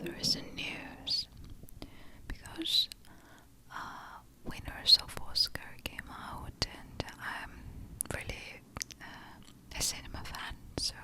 there is a news because winners of Oscar came out, and I'm really a cinema fan, so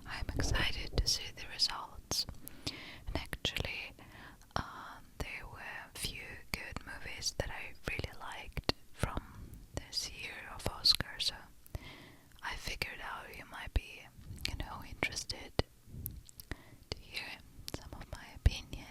I'm excited to see the results. And actually, there were a few good movies that I really liked from this year of Oscar, so I figured out you might be, interested to hear some of my opinion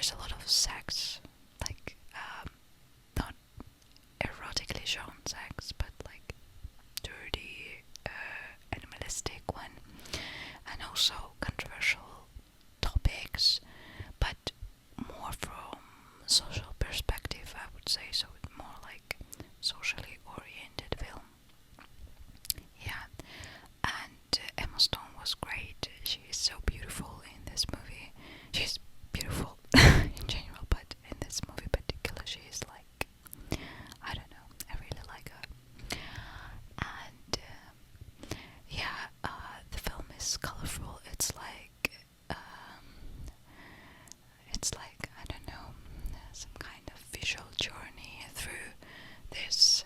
is a lot of sex, like not erotically shown sex, but like dirty, animalistic one, and also controversial topics, but more from social perspective, I would say. So it's more like socially oriented film. Yeah, and Emma Stone was great. She is so beautiful in this movie. She's beautiful in general, but in this movie particular, she is like, I don't know, I really like her. And yeah, the film is colorful. It's like, I don't know, some kind of visual journey through this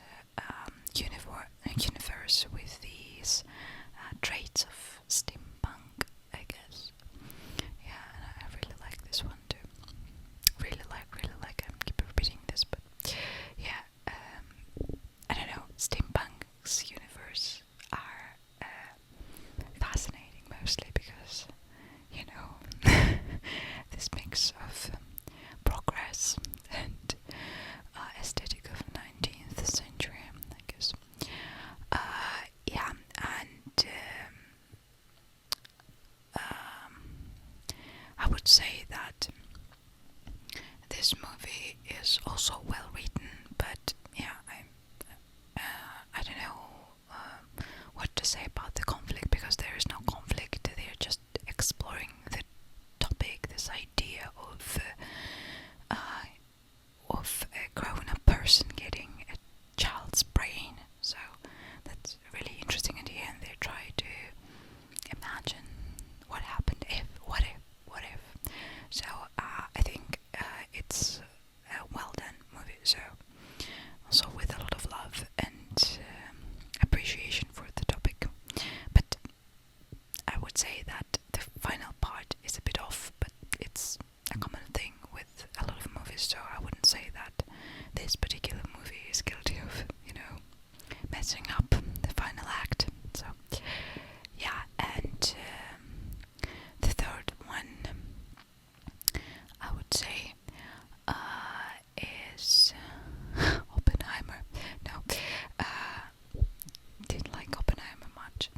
universe with these traits of steampunk, I guess. Yeah, and I really like this one too. Really like. I keep repeating this, but yeah, I don't know. Steampunk's universe are fascinating mostly because, you know, this mix of progress and aesthetic of 19th century, I guess. Yeah, and I would say that this movie is also well written, but yeah, I don't know what to say about the conflict, because there is no conflict. They're just exploring the topic, this idea of a grown-up person getting a child's brain. So that's really interesting. In the end, they try to imagine what happened if, what if. So I think it's a well done movie. So also with a lot of love and appreciation for the topic. But I would say that the final part is a bit off, but it's a common thing with a lot of movies, so I wouldn't say that this particular movie is guilty of, messing up the final act. So yeah, and the third one I would say is Oppenheimer. No, didn't like Oppenheimer much,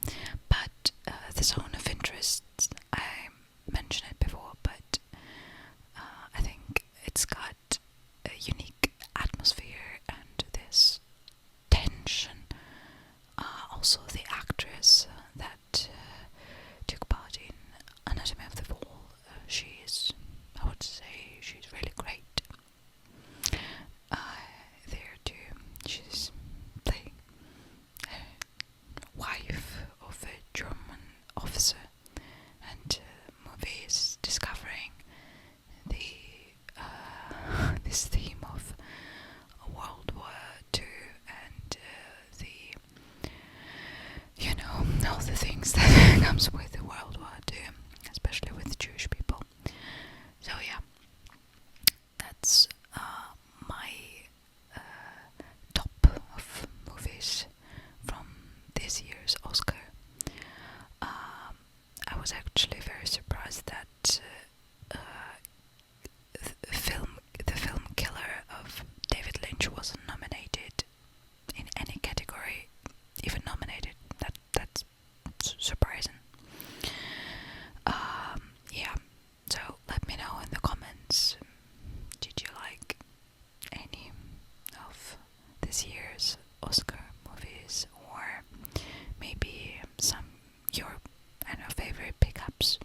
but the zone of interest, I mentioned it before, but I think it's got a unique atmosphere and this tension. Also the actress that took part in Anatomy of the Fall, I would say she's really great. There too, she's playing wife of a German officer, and movie is discovering the this theme of World War II and all the things that comes with the World War II, especially with Jewish people. So yeah, that's my top of movies from this year's Oscar. I was actually very surprised that the film Killer of David Lynch wasn't nominated in any category, even nominated. That's surprising. Yeah, so let me know in the comments. Did you like any of this year's Oscar movies, or maybe some your favorite pickups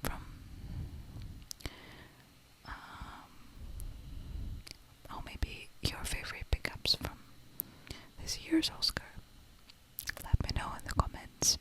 from or maybe your favorite pickups from this year's Oscar? Let me know in the comments.